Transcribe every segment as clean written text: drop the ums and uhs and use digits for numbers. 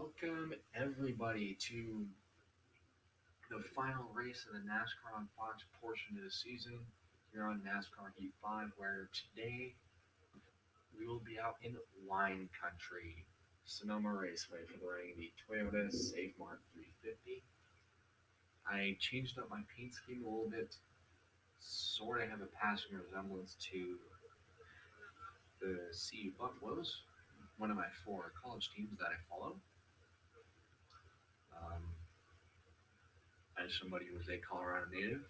Welcome everybody to the final race of the NASCAR on Fox portion of the season here on NASCAR Heat 5, where today we will be out in wine country, Sonoma Raceway for the running of the Toyota SafeMark 350. I changed up my paint scheme a little bit, sort of have a passing resemblance to the CU Buffaloes, one of my four college teams that I follow. Um, as somebody who was a Colorado native,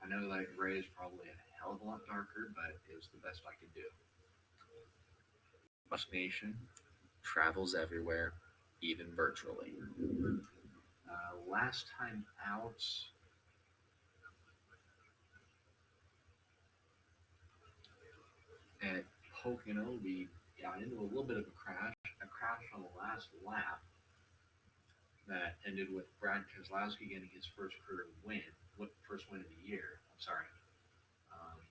I know that gray is probably a hell of a lot darker, but it was the best I could do. Bus Nation travels everywhere, even virtually. Last time out, at Pocono, we got into a little bit of a crash on the last lap that ended with Brad Keselowski getting his first career win, first win of the year. I'm sorry. Um,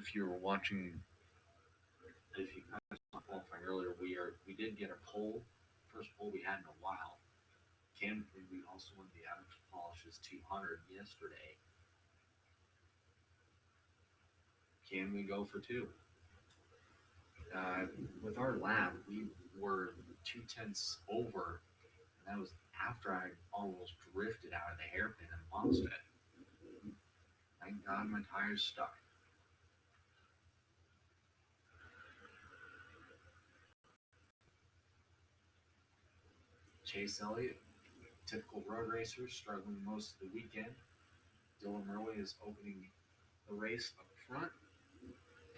if you were watching, if you kind of saw qualifying earlier, we did get a pole, first pole we had in a while. We also won the average polishes 200 yesterday. Can we go for two? With our lap, we were 2/10 over, and that was after I almost drifted out of the hairpin and lost it. Thank God my tires stuck. Chase Elliott, typical road racer, struggling most of the weekend. Dylan Murray is opening the race up front,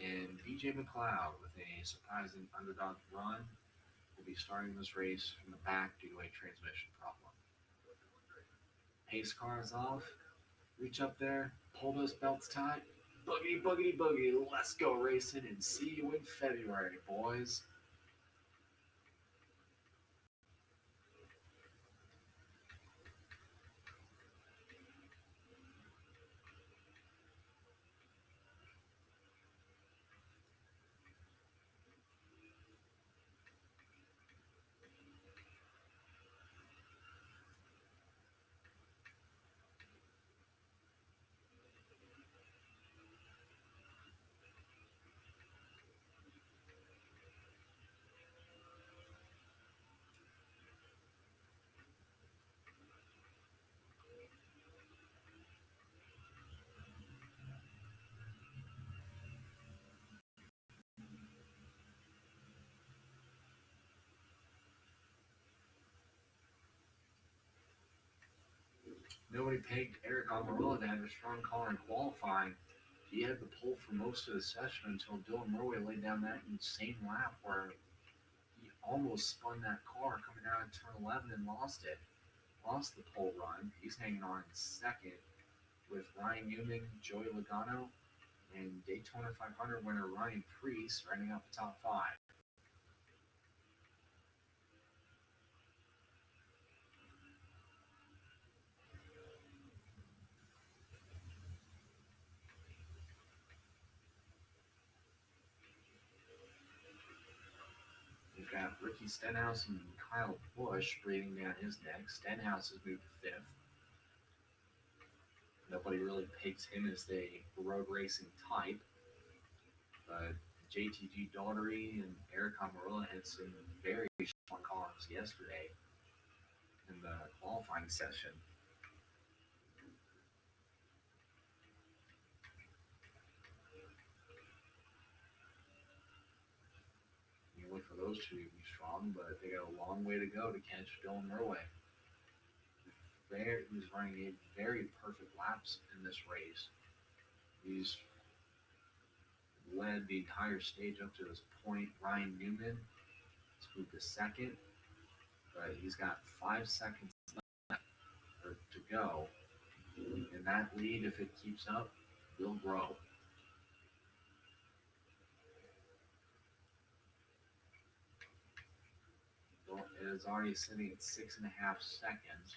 and BJ McLeod, with a surprising underdog run, will be starting this race from the back due to a transmission problem. Pace car is off. Reach up there, pull those belts tight. Boogity, boogity, boogity. Let's go racing and see you in February, boys. Nobody pegged Eric Almirola to have a strong car in qualifying. He had the pole for most of the session until Dylan Murray laid down that insane lap where he almost spun that car coming out of turn 11 and lost it. Lost the pole run. He's hanging on in second with Ryan Newman, Joey Logano, and Daytona 500 winner Ryan Preece running up the top five. We've got Ricky Stenhouse and Kyle Busch breathing down his neck. Stenhouse has moved to fifth. Nobody really picks him as the road racing type, but JTG Daugherty and Eric Almirola had some very strong cars yesterday in the qualifying session. You look for those two to be strong, but they got a long way to go to catch Dylan Murray. He's running a very perfect laps in this race. He's led the entire stage up to this point. Ryan Newman has moved to second, but he's got 5 seconds left to go. And that lead, if it keeps up, will grow. Well, it is already sitting at 6.5 seconds.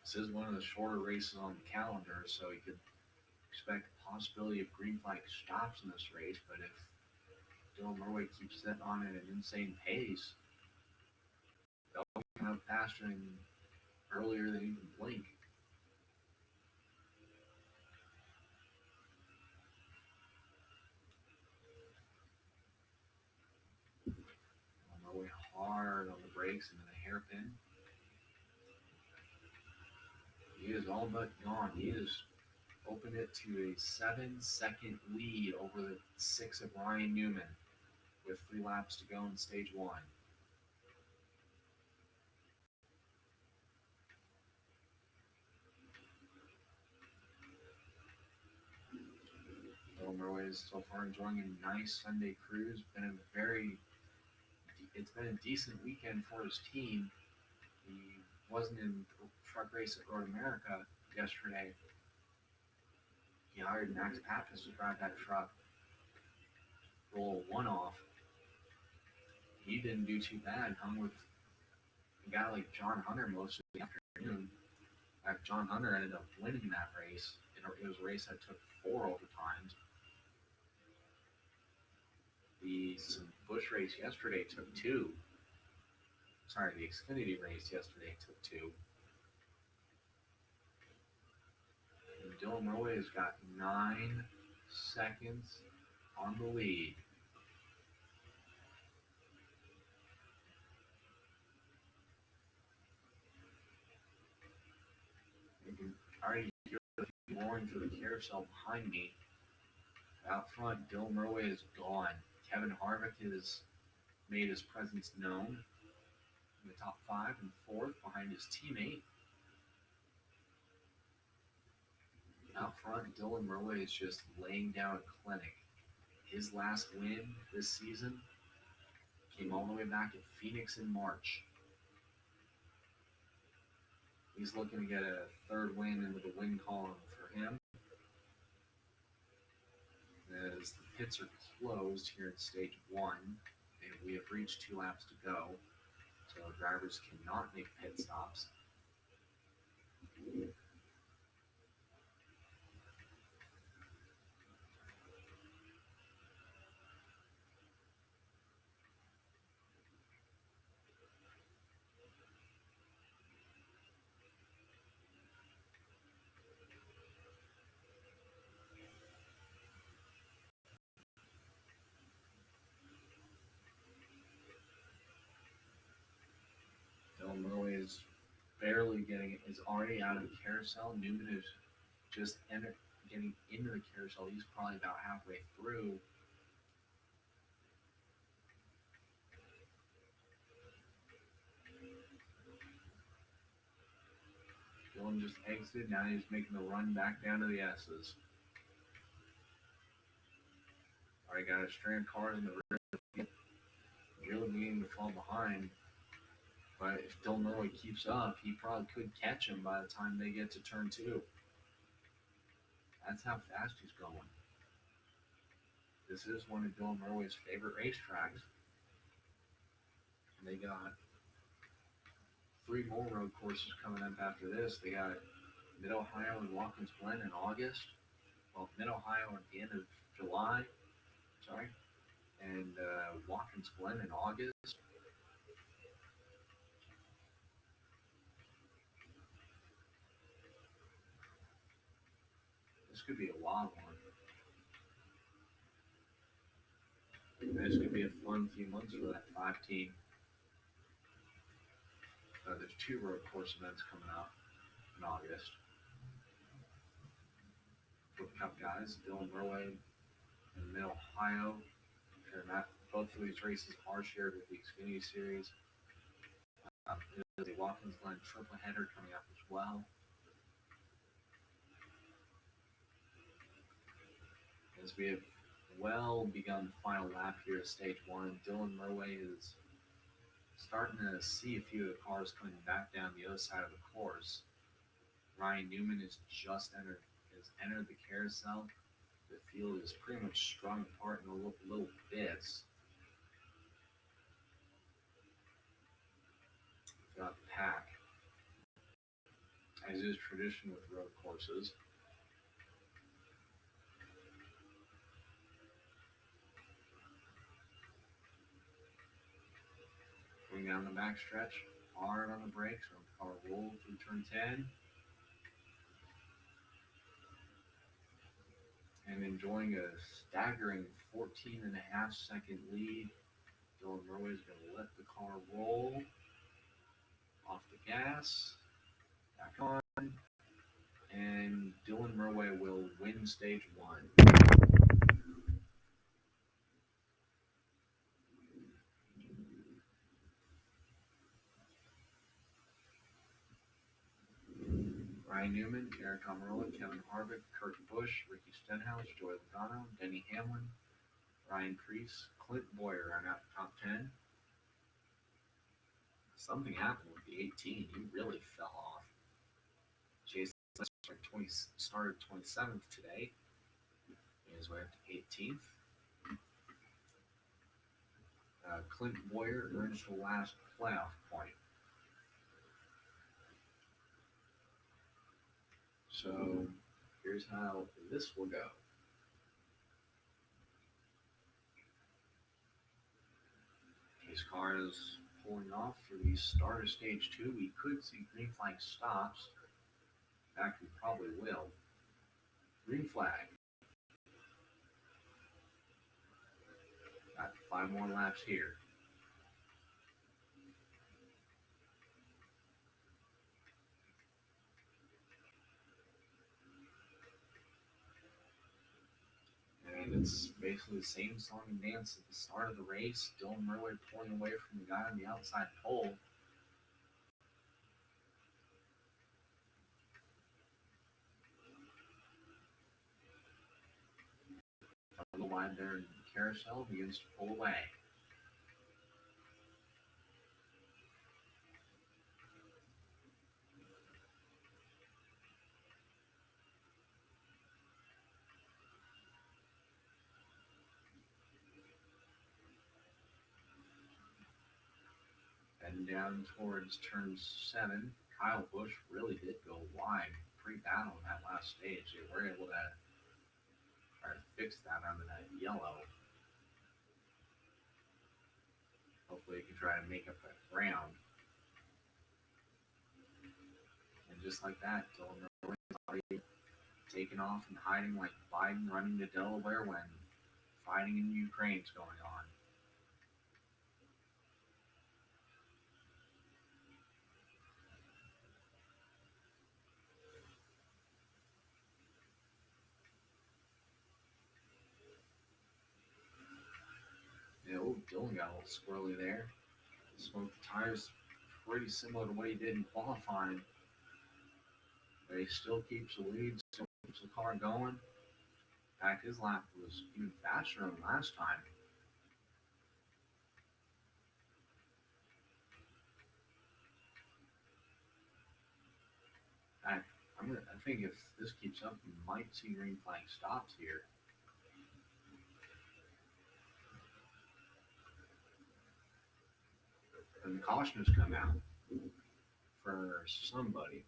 This is one of the shorter races on the calendar, so he could expect a possibility of green flag stops in this race, but if Dylan Murray keeps that on at an insane pace, they'll come out faster and earlier than you can blink. Dylan Murray hard on the brakes into the hairpin. He is all but gone. He has opened it to a 7-second lead over the 6 of Ryan Newman with 3 laps to go in stage 1. Dylan Murray is so far enjoying a nice Sunday cruise. It's been a decent weekend for his team. He wasn't in the truck race at Road America yesterday. He hired Max Pappas to drive that truck, roll one off. He didn't do too bad. Hung with a guy like John Hunter most of the afternoon. In fact, John Hunter ended up winning that race. It was a race that took 4 overtimes. The Busch race yesterday took 2. Sorry, the Xfinity race yesterday took 2. And Dylan Murray has got 9 seconds on the lead. You can already hear the roaring through the carousel behind me. Out front, Dylan Murray is gone. Kevin Harvick has made his presence known in the top 5 and 4th behind his teammate. Out front, Dylan Murray is just laying down a clinic. His last win this season came all the way back at Phoenix in March. He's looking to get a 3rd win into the win column for him. As the pits are closed here in stage 1, and we have reached 2 laps to go, so drivers cannot make pit stops. Dylan Murray is already out of the carousel. Newman is just getting into the carousel. He's probably about halfway through. Dylan just exited. Now he's making the run back down to the S's. Already got a string of cars in the rear. Really beginning to fall behind. But if Dylan Murray keeps up, he probably could catch him by the time they get to turn 2. That's how fast he's going. This is one of Dylan Murray's favorite racetracks. And they got 3 more road courses coming up after this. They got Mid-Ohio and Watkins Glen in August. Well, Mid-Ohio at the end of July. And Watkins Glen in August. This could be a wild one. This could be a fun few months for that 5 team. There's 2 road course events coming up in August. For Cup guys, Dylan Murray and Mid-Ohio. Both of these races are shared with the Xfinity Series. There's a Watkins Glen triple header coming up as well. As we have well begun the final lap here at stage 1, Dylan Murray is starting to see a few of the cars coming back down the other side of the course. Ryan Newman has entered the carousel. The field is pretty much strung apart in little bits. Throughout the pack, as is tradition with road courses. down the back stretch, hard on the brakes, so the car rolled through turn 10. And enjoying a staggering 14.5 second lead. Dylan Murray is going to let the car roll off the gas, back on, and Dylan Murray will win stage 1. Ryan Newman, Eric Almirola, Kevin Harvick, Kurt Busch, Ricky Stenhouse, Joey Logano, Denny Hamlin, Ryan Preece, Clint Boyer are out the top 10. Something happened with the 18. He really fell off. Chase started 27th today. Made his way up to 18th. Clint Boyer earns the last playoff point. So here's how this will go. His car is pulling off for the start of stage 2. We could see green flag stops. In fact, we probably will. Green flag. Got 5 more laps here. And it's basically the same song and dance at the start of the race. Dylan Murray pulling away from the guy on the outside pole. A little wide there in the carousel, begins to pull away. Heading down towards turn 7, Kyle Busch really did go wide pretty bad on that last stage. They were able to try to fix that under that yellow. Hopefully they can try to make up that ground. And just like that, Dylan Murray is already taking off and hiding like Biden running to Delaware when fighting in Ukraine is going on. Dylan got a little squirrely there. Smoked the tires pretty similar to what he did in qualifying. But he still keeps the lead, still keeps the car going. In fact, his lap was even faster than last time. In fact, I think if this keeps up, we might see green flag stops here. And the caution has come out for somebody.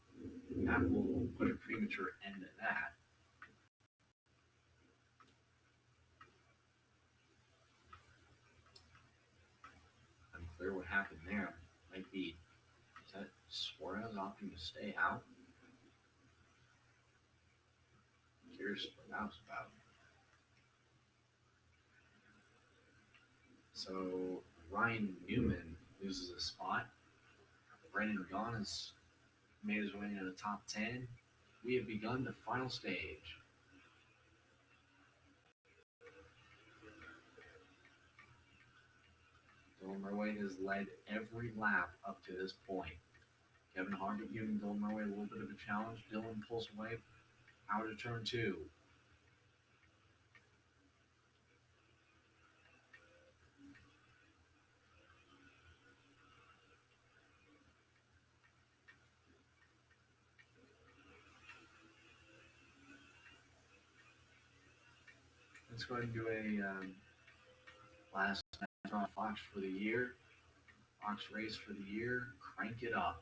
That will put a premature end to that. Unclear what happened there. Might be, is that Suarez opting to stay out? I'm curious what that was about. So Ryan Newman loses a spot. Brendan Gaughan has made his way into the top 10. We have begun the final stage. Dylan Murray has led every lap up to this point. Kevin Harvick giving Dylan Murray a little bit of a challenge. Dylan pulls away out of turn 2. Let's go ahead and do a last NASCAR Fox for the year. Fox race for the year. Crank it up.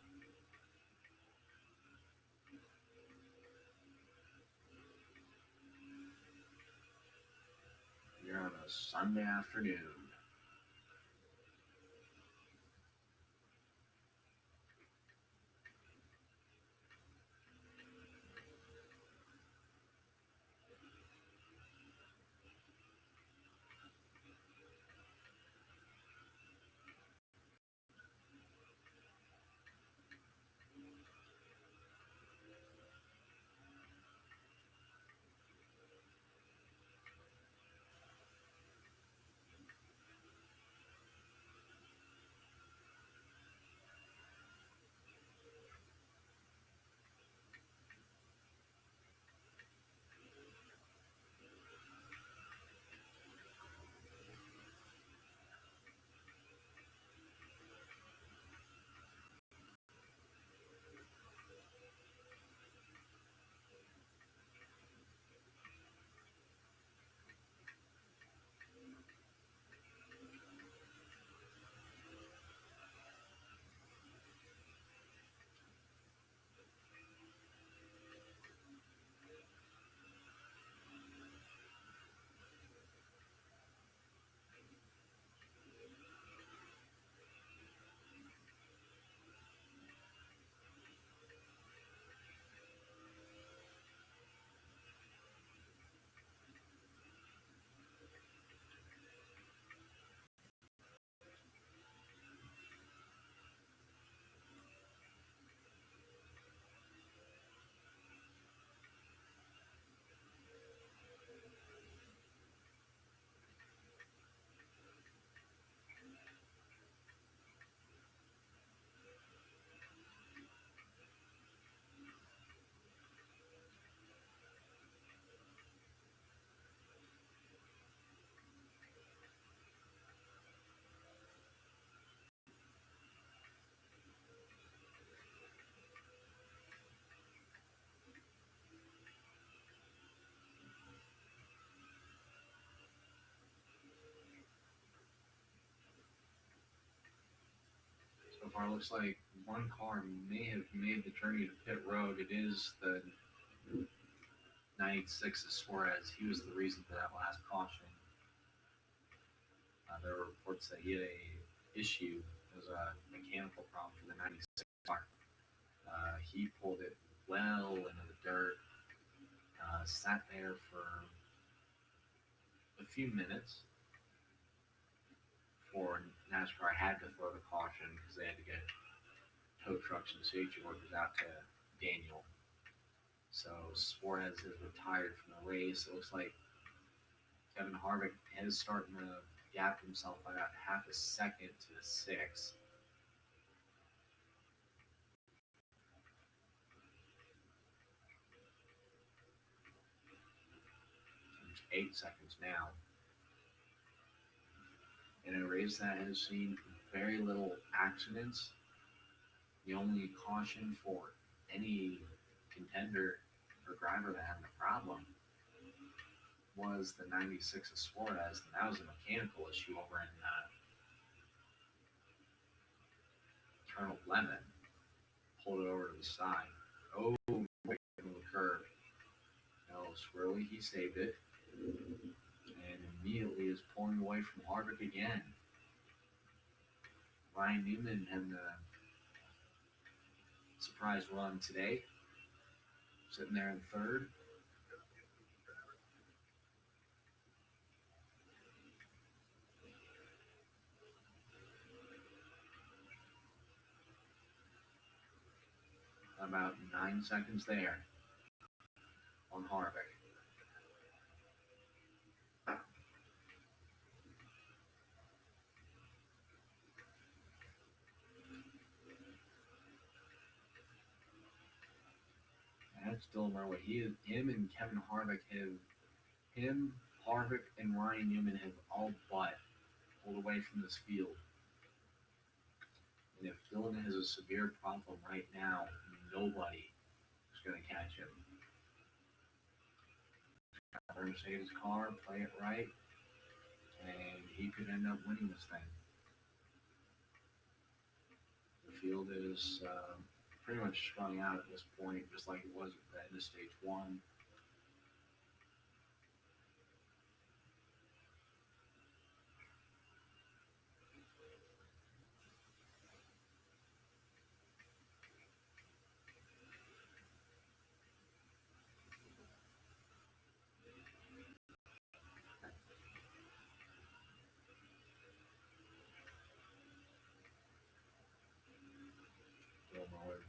Here on a Sunday afternoon. car. Looks like one car may have made the journey to pit road. It is the 96 of Suarez. He was the reason for that last caution. There were reports that he had a issue. It was a mechanical problem for the 96 car. He pulled it well into the dirt, sat there for a few minutes before NASCAR had to throw the caution because they had to get tow trucks and safety workers out to Daniel. So Suarez is retired from the race. It looks like Kevin Harvick is starting to gap himself by about half a second to the sixth. 8 seconds now. In a race that has seen very little accidents, the only caution for any contender or driver that had a problem was the 96 of Suarez, and that was a mechanical issue over in turn 11. Pulled it over to the side. Oh, wait, from the curve. No, Swirly, he saved it. And immediately is pulling away from Harvick again. Ryan Newman having a surprise run today. Sitting there in third. About 9 seconds there on Harvick. That's Dylan Murray. Him and Kevin Harvick Harvick and Ryan Newman have all but pulled away from this field. And if Dylan has a severe problem right now, nobody is going to catch him. Learn to save his car, play it right, and he could end up winning this thing. The field is pretty much strung out at this point, just like it was at the end of stage one.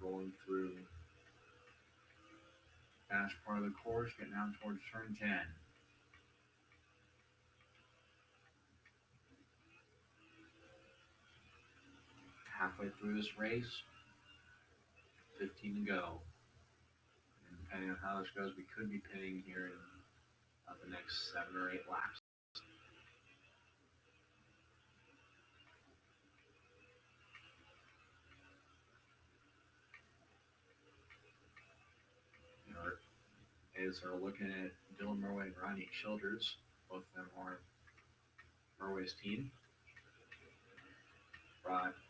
Rolling through fast part of the course, getting out towards turn 10. Halfway through this race, 15 to go. And depending on how this goes, we could be pitting here in the next 7 or 8 laps. As they're looking at Dylan Murray and Ronnie Childers, both of them are Murray's team.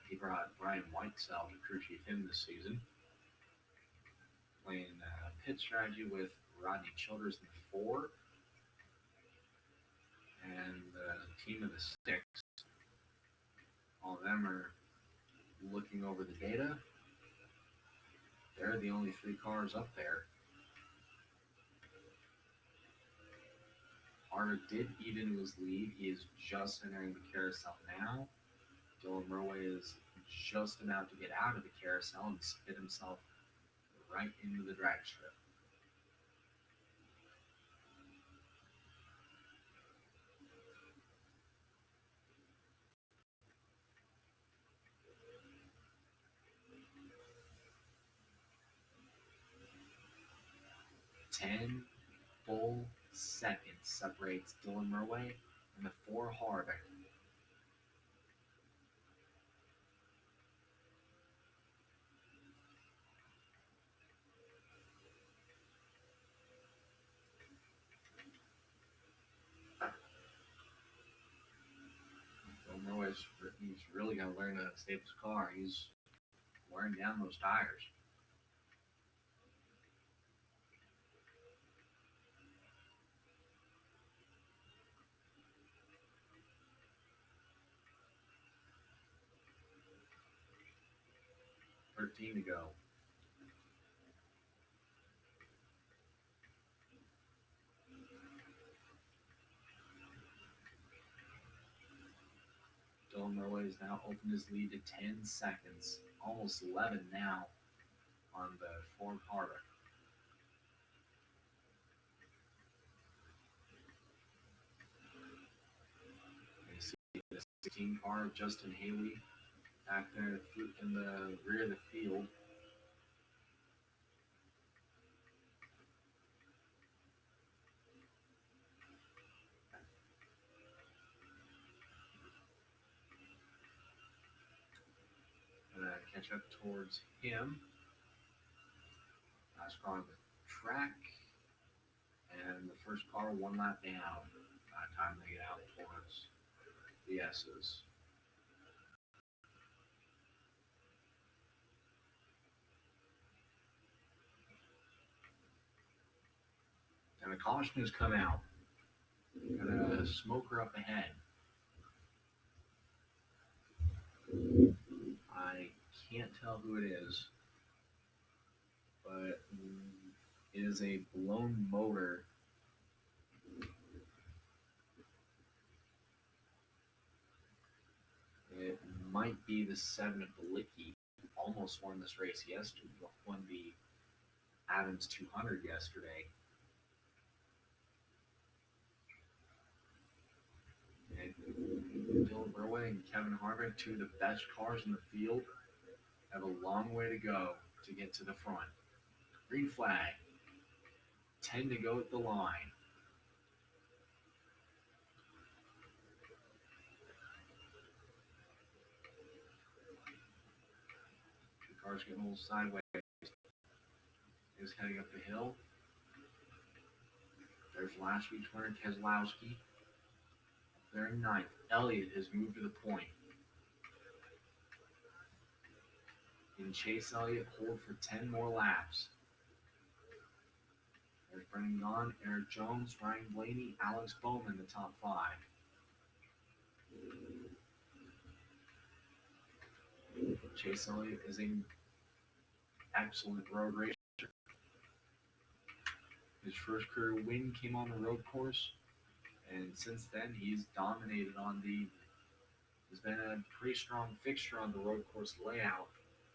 He brought Brian Whitesell to crew chief him this season, playing pit strategy with Rodney Childers in the 4, and the team of the 6. All of them are looking over the data. They're the only 3 cars up there. Harvick did eat into his lead. He is just entering the carousel now. Dylan Murray is just about to get out of the carousel and spit himself right into the drag strip. Ten full seconds separates Dylan Murray and the 4 Harvick. Dylan Murray, he's really got to learn to save his car. He's wearing down those tires. $13 to go. Dylan Murway has now opened his lead to 10 seconds, almost 11 now on the Ford Harvick. You see the 16 car of Justin Haley back there in the rear of the field. Catch up towards him. Last car on the track. And the first car 1 lap down. Time to get out towards the S's. And a caution has come out. Got a smoker up ahead. I can't tell who it is, but it is a blown motor. It might be the 7 of Bilicki. Almost won this race yesterday. Won the Adams 200 yesterday. And Dylan Murway and Kevin Harvick, two of the best cars in the field, have a long way to go to get to the front. Green flag. 10 to go at the line. The car's getting a little sideways. He's heading up the hill. There's last week's winner, Keselowski. They're in ninth. Elliott has moved to the point. Can Chase Elliott hold for 10 more laps? There's Brendan Gaughan, Eric Jones, Ryan Blaney, Alex Bowman, the top 5. Chase Elliott is an excellent road racer. His first career win came on the road course, and since then he's dominated on there's been a pretty strong fixture on the road course layout,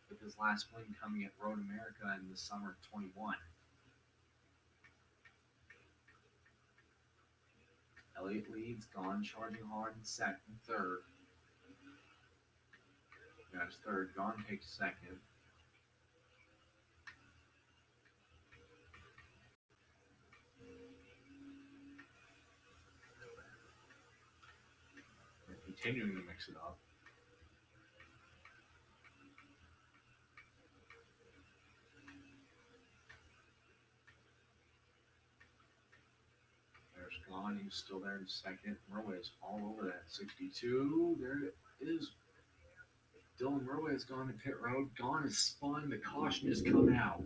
with his last win coming at Road America in the summer of 21. Elliott leads, Gaughan charging hard in third. That's third. Gaughan takes second. They're continuing to mix it up. There's Gaughan, he's still there in second. Murway is all over that 62. There it is. Dylan Murway has gone to pit road. Gaughan is spun. The caution has come out.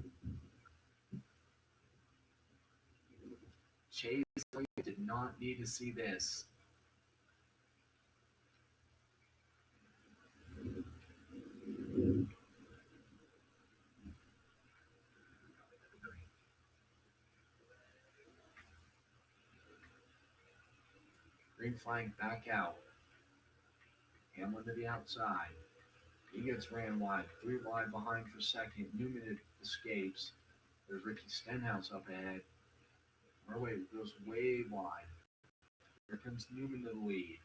Chase did not need to see this. Green flag back out. Hamlin to the outside. He gets ran wide. 3 wide behind for second. Newman escapes. There's Ricky Stenhouse up ahead. Murway goes way wide. Here comes Newman to the lead.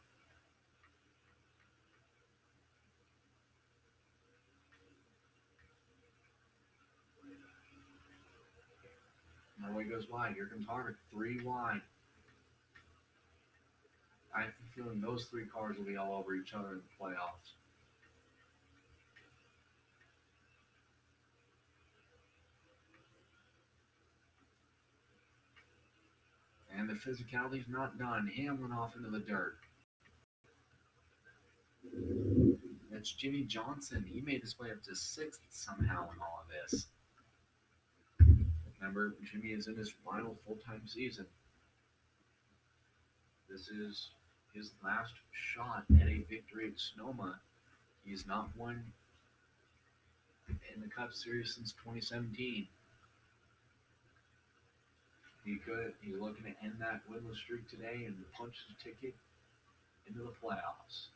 Murway goes wide. Here comes Harvick. 3 wide. I have a feeling those 3 cars will be all over each other in the playoffs. And the physicality's not done. Hamlin off into the dirt. That's Jimmy Johnson. He made his way up to sixth somehow in all of this. Remember, Jimmy is in his final full-time season. This is his last shot at a victory at Sonoma. He's not won in the Cup Series since 2017. He's looking to end that winless streak today and punch his ticket into the playoffs.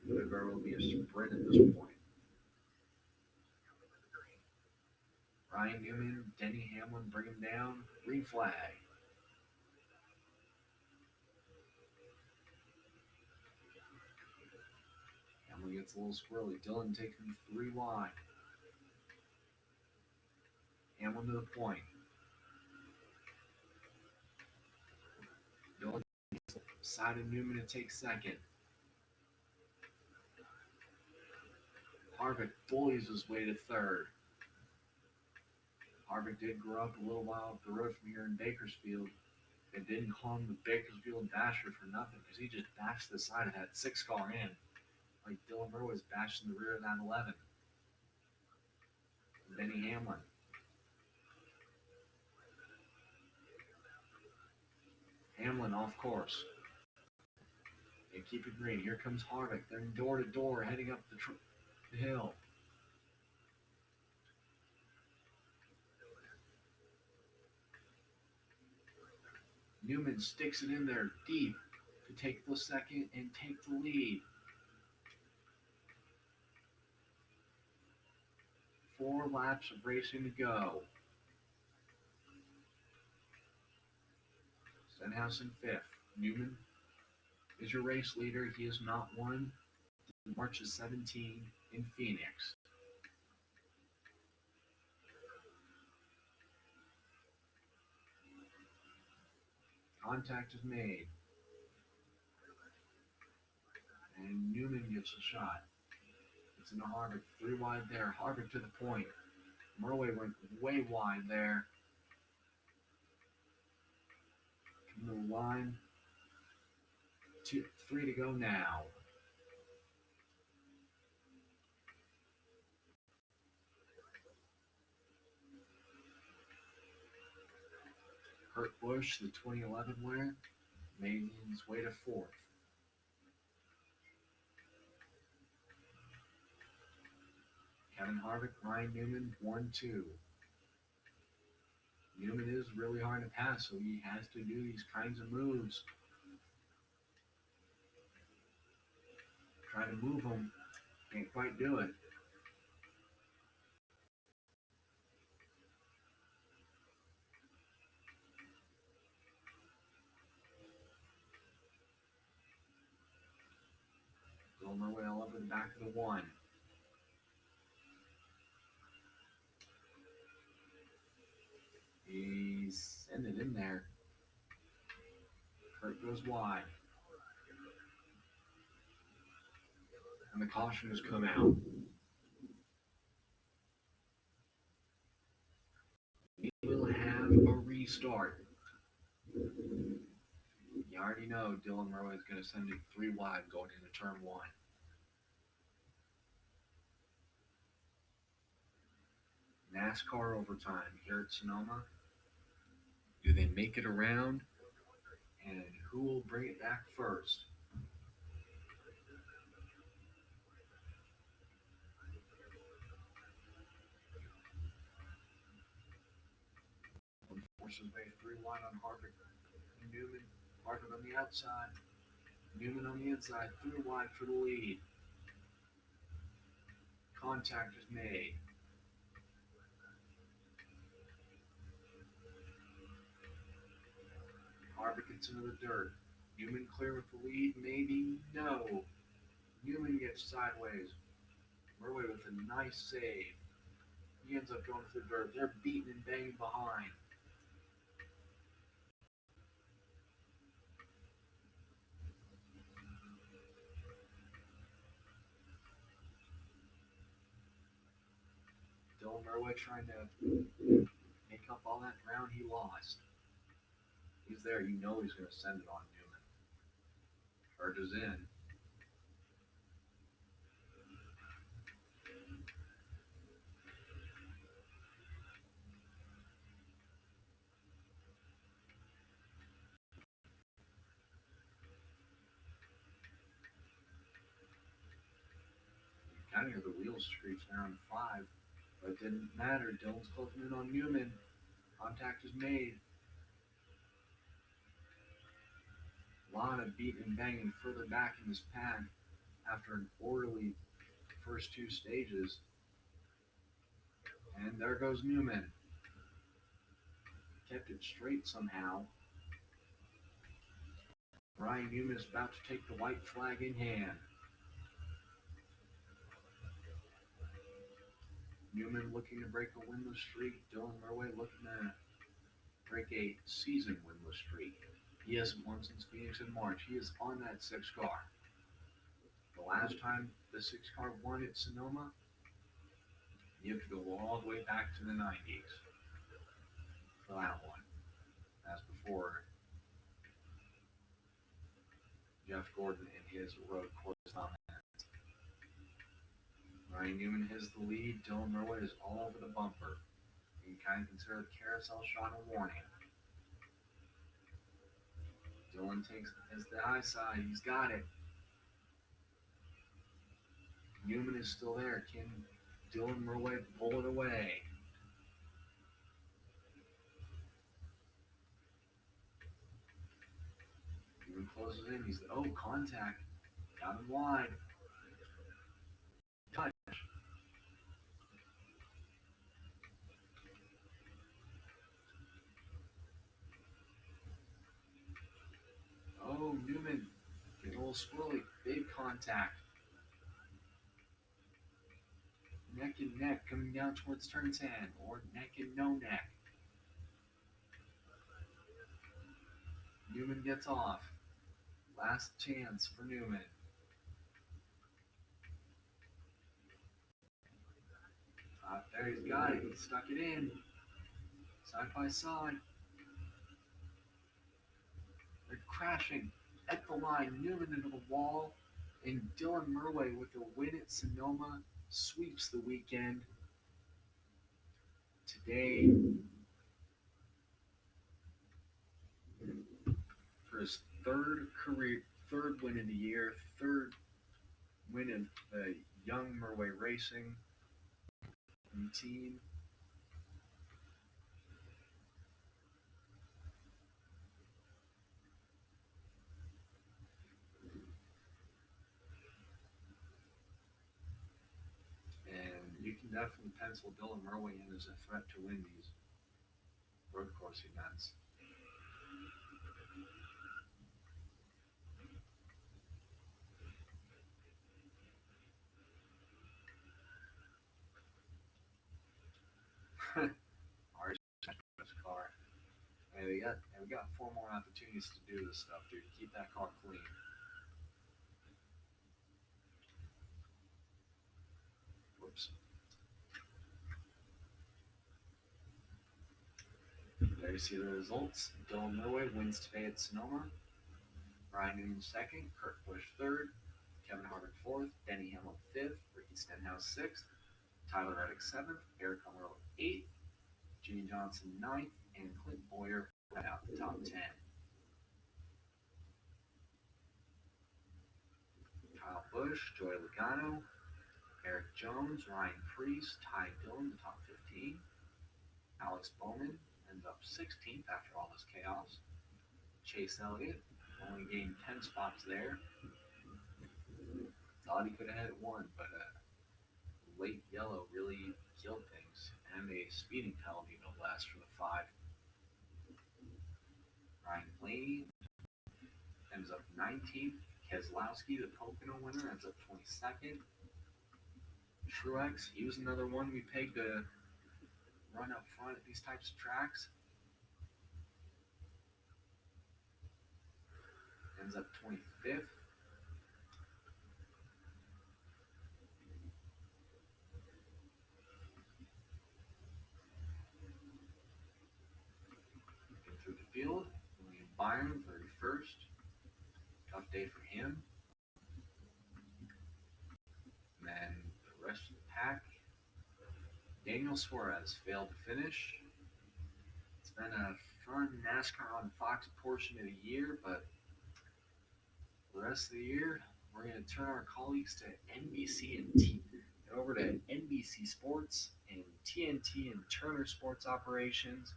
Could very well be a sprint at this point. Ryan Newman, Denny Hamlin bring him down. Green flag. Hamlin gets a little squirrely. Dillon takes him 3 wide. Hamlin to the point. Dillon side of Newman to take second. Harvick bullies his way to third. Harvick did grow up a little while up the road from here in Bakersfield. They didn't call him the Bakersfield Basher for nothing because he just bashed the side of that 6-car in. Like Dylan Burrow was bashing the rear of that 11. Denny Hamlin. Hamlin off course. They keep it green. Here comes Harvick. They're door to door heading up the hill. Newman sticks it in there deep to take the second and take the lead. 4 laps of racing to go. Stenhouse in 5th. Newman is your race leader. He has not won since March of 17 in Phoenix. Contact is made. And Newman gets a shot. It's into Harvick. 3 wide there. Harvick to the point. Murray went way wide there. From the line. 3 to go now. Kurt Busch, the 2011 winner, made his way to 4th. Kevin Harvick, Ryan Newman, 1-2. Newman is really hard to pass, so he has to do these kinds of moves. Try to move him, can't quite do it. Going my way all over the back of the 1. He's sending it in there. Kurt goes wide. And the caution has come out. We will have a restart. You already know Dylan Murray is going to send it 3 wide going into turn 1. NASCAR overtime here at Sonoma. Do they make it around? And who will bring it back first? Forces way 3 wide on Harvick. Newman. Harvick on the outside. Newman on the inside. 3 wide for the lead. Contact is made. Harvick gets into the dirt. Newman clear with the lead? Maybe? No. Newman gets sideways. Murray with a nice save. He ends up going through the dirt. They're beating and banging behind. Dylan Murray trying to make up all that ground he lost. He's there. You know he's going to send it on Newman. Urges in. Kind of hear the wheels screech there on 5, but it didn't matter. Dylan's closing in on Newman. Contact is made. A lot of beating and banging further back in this pack after an orderly first two stages. And there goes Newman. Kept it straight somehow. Ryan Newman is about to take the white flag in hand. Newman looking to break a winless streak. Dylan Murway looking to break a season winless streak. He hasn't won since Phoenix in March. He is on that 6 car. The last time the 6 car won at Sonoma, you have to go all the way back to the 90s for that one. That's before Jeff Gordon and his road course dominance. Ryan Newman has the lead. Dylan Murway is all over the bumper. You can kind of consider the carousel shot a warning. Dylan takes the high side. He's got it. Newman is still there. Can Dylan Murway pull it away? Newman closes in. He's contact. Got him wide. Touch. Newman getting a little squirrely. Big contact. Neck and neck coming down towards turn 10, or neck and no neck. Newman gets off. Last chance for Newman. There he's got it. He stuck it in. Side by side. They're crashing at the line. Newman into the wall. And Dylan Murway with the win at Sonoma sweeps the weekend. Today, for his third win of the year, third win of the Young Murway Racing team. And you can definitely pencil Dylan Murway in as a threat to win these road course events. This car. And we got 4 more opportunities to do this stuff, dude. Keep that car clean. Whoops. There you see the results. Dylan Murway wins today at Sonoma. Ryan Newman second, Kurt Busch third, Kevin Harvick fourth, Denny Hamlin fifth, Ricky Stenhouse sixth, Tyler Reddick seventh, Eric Almirola eighth, Gene Johnson ninth, and Clint Boyer right out the top 10. Kyle Busch, Joey Logano, Eric Jones, Ryan Preece, Ty Dillon, the top 15. Alex Bowman ends up 16th after all this chaos. Chase Elliott only gained 10 spots there. Thought he could have had 1, but late yellow really killed things. And a speeding penalty, no less, for the 5. Ryan Blaney ends up 19th. Keselowski, the Pocono winner, ends up 22nd. Truex, he was another one we pegged to run up front at these types of tracks. Ends up 25th. Looking through the field, William Byron, 31st. Tough tough day for him. And then the rest of the pack, Daniel Suarez failed to finish. It's been a fun NASCAR on Fox portion of the year, but the rest of the year, we're going to turn our colleagues to NBC and over to NBC Sports and TNT and Turner Sports Operations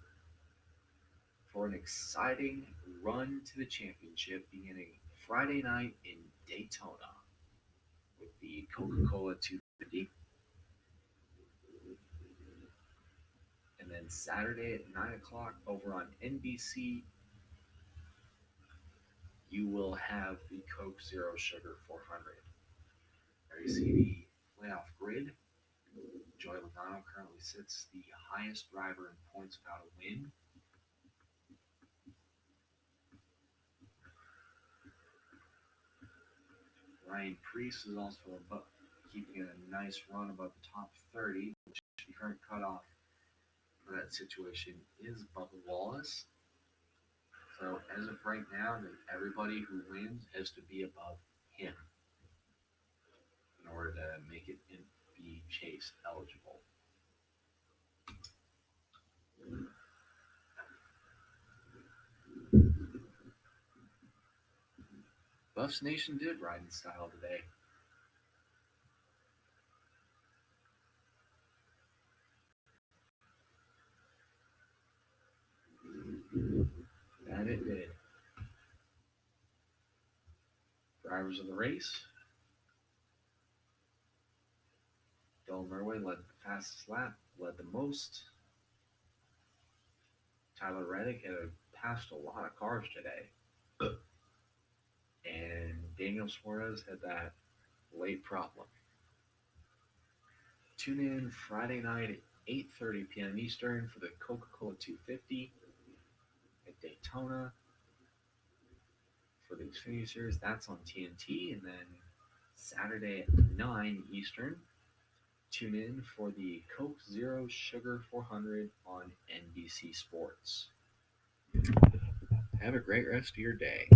for an exciting run to the championship beginning Friday night in Daytona with the Coca-Cola 250. And then Saturday at 9 o'clock over on NBC, you will have the Coke Zero Sugar 400. There you see the playoff grid. Joey Logano currently sits the highest driver in points without a win. Ryan Preece is also keeping a nice run above the top 30, which the current cutoff for that situation is Bubba Wallace. So as of right now, everybody who wins has to be above him in order to make it be chase eligible. Buffs Nation did ride in style today. That it did. Drivers of the race. Dylan Murway led the fastest lap, led the most. Tyler Reddick had passed a lot of cars today. And Daniel Suarez had that late problem. Tune in Friday night at 8:30 p.m. Eastern for the Coca-Cola 250 at Daytona. For the Xfinity Series, that's on TNT. And then Saturday at 9 Eastern, tune in for the Coke Zero Sugar 400 on NBC Sports. Have a great rest of your day.